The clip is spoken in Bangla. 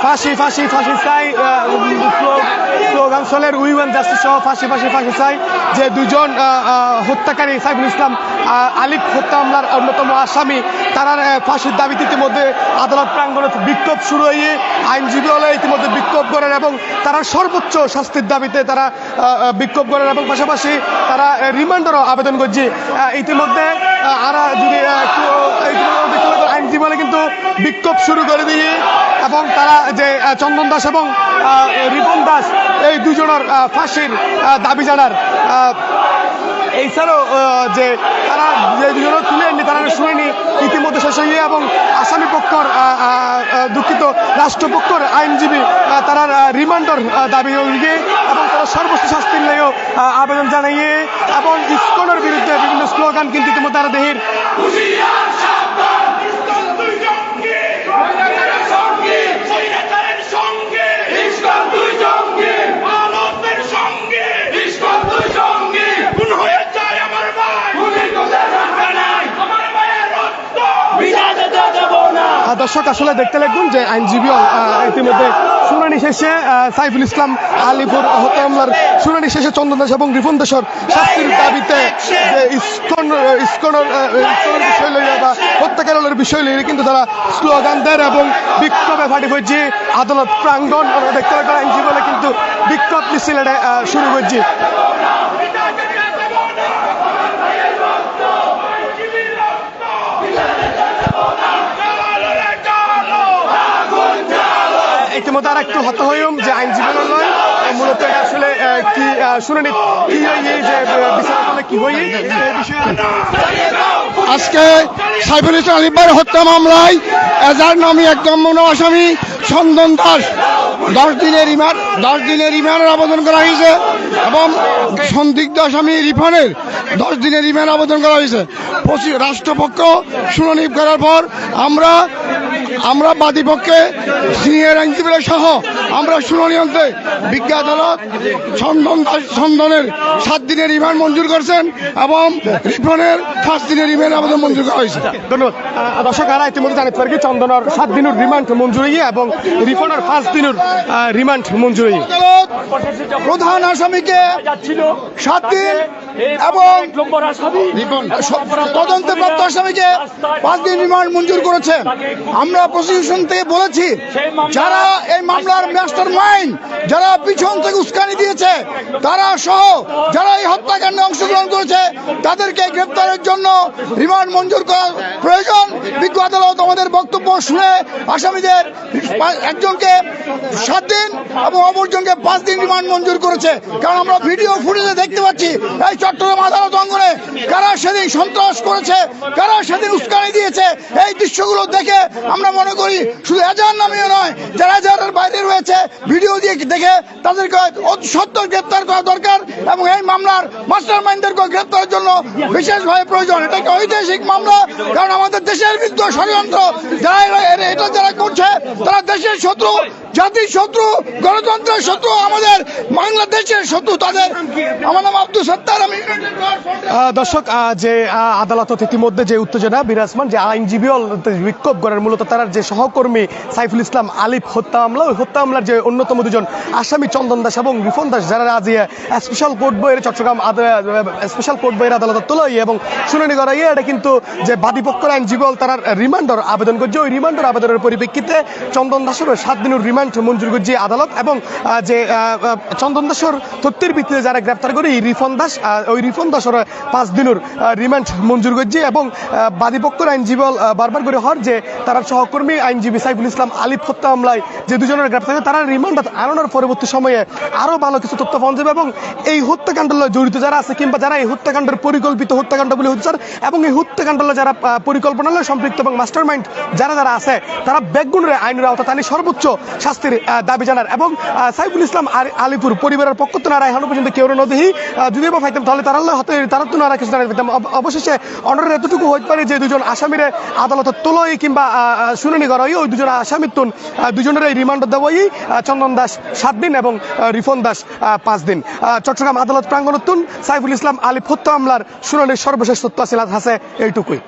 ফাঁসি ফাঁসি ফাঁসি চাই স্লোগান চলের উই ওয়ান্ট জাস্টিস সহ ফাঁসি ফাঁসি ফাঁসি চাই। যে দুজন হত্যাকারী সাইফুল ইসলাম আলিফ হত্যা মামলার অন্যতম আসামি তারা ফাঁসির দাবিতে ইতিমধ্যে আদালত প্রাঙ্গণে বিক্ষোভ শুরু হয়ে আইনজীবী হলে ইতিমধ্যে বিক্ষোভ করেন এবং তারা সর্বোচ্চ শাস্তির দাবিতে তারা বিক্ষোভ করেন এবং পাশাপাশি তারা রিমান্ডেরও আবেদন করছে। ইতিমধ্যে আরা যদি আইনজীবী হলে কিন্তু বিক্ষোভ শুরু করে দিয়ে এবং তারা যে চন্দন দাস এবং রিপন দাস এই দুজনের ফাঁসির দাবি জানার এছাড়াও যে তারা যে দুজনের তুলে এনে তারা শুনেনি ইতিমধ্যে শেষ হয়ে এবং আসামি পক্ষর দুঃখিত রাষ্ট্রপক্ষর আইনজীবী তারা রিমান্ডের দাবি গিয়ে এবং তারা সর্বোচ্চ শাস্তির লেগেও আবেদন জানিয়ে এবং ইসকনের বিরুদ্ধে বিভিন্ন স্লোগান কিন্তু ইতিমধ্যে তারা দেহের দর্শক আসলে দেখতে লাগবেন যে আইনজীবী ইতিমধ্যে শুনানি শেষে সাইফুল ইসলাম আলিপুর হত্যা মামলার শুনানি শেষে চন্দন দাস এবং রিপন দাসের শাস্তির দাবিতে যে ইসকনের বিষয় লইয়া বা হত্যাকারীর বিষয় লইয়া কিন্তু তারা স্লোগান দেন এবং বিক্ষোভে ফাটি হয়েছে আদালত প্রাঙ্গণ দেখতে লাগবেন আইনজীবী হলে কিন্তু বিক্ষোভ মিছিল শুরু করছে। ইতিমধ্যে আর একটু হত হইম যে আইনজীবী নয় মূলত এটা আসলে কি শুনানি কি হয়ে যে বিচার কি হয়ে আজকে সাইফুল ইসলাম আলিফের হত্যা মামলায় এজার নামী একদম মনো আসামি চন্দন দাস 10 দিনের রিমান্ডের আবেদন করা হয়েছে এবং সন্দিগ্ধ আসামি রিফানের 10 দিনের রিমান্ড আবেদন করা হয়েছে। রাষ্ট্রপক্ষ শুনানি করার পর আমরা বাদীপক্ষে সিনিয়র আইনজীবীরা সহ আমরা শুনানি অন্তে বিজ্ঞ আদালত চন্দনের 7 দিনের রিমান্ড মঞ্জুর করছেন এবং রিফনের 5 দিনের রিমান্ড আবেদন মঞ্জুর করা হয়েছে। ধন্যবাদ দর্শক। আর ইতিমধ্যে জানাতে পারি চন্দনের 7 দিনের রিমান্ড মঞ্জুর হয়ে এবং রিফনের 5 দিনের রিমান্ড মঞ্জুর হয়ে প্রধান আসামিকে 7 দিন এবং তদন্তপ্রাপ্ত আসামিকে 5 দিন রিমান্ড মঞ্জুর করেছে। আমরা প্রসিকিউশন থেকে বলেছি যারা এই মামলার মাস্টার মাইন্ড যারা পিছন থেকে উস্কানি দিয়েছে তারা সহ যারা এই হত্যাকাণ্ডে অংশগ্রহণ করেছে তাদেরকে গ্রেপ্তারের জন্য রিমান্ড মঞ্জুর করা প্রয়োজন। বিজ্ঞ আদালত আমাদের বক্তব্য শুনে আসামিদের একজনকে 7 দিন এবং অপরজনকে 5 দিন রিমান্ড মঞ্জুর করেছে। কারণ আমরা ভিডিও ফুটেজে দেখতে পাচ্ছি এই চট্টগ্রাম আদালত অঙ্গনে কারা সেদিন সন্ত্রাস করেছে, কারা সেদিন উস্কানি দিয়েছে। এই দৃশ্যগুলো দেখে আমরা মনে করি শুধু এজাহার নামিয়ে নয়, যারা এজাহারের বাইরে রয়েছে ভিডিও দিয়ে দেখে তাদেরকে সত্য গ্রেপ্তার করা দরকার এবং এই মামলার মাস্টার মাইন্ডদেরকে গ্রেপ্তারের জন্য বিশেষভাবে প্রয়োজন। এটা একটা ঐতিহাসিক মামলা, কারণ আমাদের দেশের বিরুদ্ধে ষড়যন্ত্র যারা করছে তারা দেশের শত্রু, জাতির শত্রু, গণতন্ত্রের শত্রু, আমাদের বাংলাদেশের শত্রু। তাদের আমার নাম আব্দুল সত্তার। আমি দর্শক যে আদালত ইতিমধ্যে যে উত্তেজনা বিরাজমান যে আইনজীবী বিক্ষোভ করার মূলত তার যে সহকর্মী সাইফুল ইসলাম আলিফ হত্যা মামলা ওই হত্যা মামলার যে অন্যতম দুজন আসামি চন্দন দাস এবং রিফন দাস যারা আজ স্পেশাল কোর্ট বইয়ের চট্টগ্রাম স্পেশাল কোর্ট বইয়ের আদালত তোলাই এবং শুনানি করাই এটা কিন্তু যে বাদীপক্ষের আইনজীবী তারা রিমান্ডের আবেদন করছে। ওই রিমান্ডের আবেদনের পরিপ্রেক্ষিতে চন্দন দাসের 7 দিনের রিমান্ড মঞ্জুর করছে আদালত এবং যে চন্দন দাসের তথ্যের ভিত্তিতে যারা গ্রেপ্তার করে রিফন দাস ওই রিফন দাসের 5 দিনের রিমান্ড মঞ্জুর করছে এবং বাদীপক্ষের আইনজীবী বারবার করে হর যে তার সহকর্মী আইনজীবী সাইফুল ইসলাম আলিফ হত্যা মামলায় যে দুজনের গ্রেপ্তার তারা রিমান্ড আনানোর পরবর্তী সময়ে আরো ভালো কিছু তথ্য পাওয়া যাবে এবং এই হত্যাকাণ্ডের জড়িত যারা আছে কিংবা যারা এই হত্যাকাণ্ডের পরিকল্পিত হত্যাকাণ্ড বলে হচ্ছে এবং এই হত্যাকাণ্ডের যারা পরিকল্পনা সম্পৃক্ত এবং মাস্টার মাইন্ড যারা আছে তারা বেগুনের আইনের আওতায় তাদের সর্বোচ্চ শাস্তির দাবি জানার এবং সাইফুল ইসলাম আলিপুর পরিবারের পক্ষ তো না এখনো পর্যন্ত কেউ নদী যদি বা পাইতাম তাহলে তারা তো না কিছু জানাতে পারতাম। অবশেষে অনারের এতটুকু হইতে পারে যে দুজন আসামিরে আদালতের তোলই কিংবা শুনানি করা হয় ওই দুজন আসামির তুন দুজনের এই রিমান্ড দেওয়াই চন্দন দাস 7 দিন এবং রিফন দাস 5 দিন। চট্টগ্রাম আদালত প্রাঙ্গণতুন সাইফুল ইসলাম আলিফ হত্যা মামলার শুনানির সর্বশেষ তথ্য আছে এইটুকুই।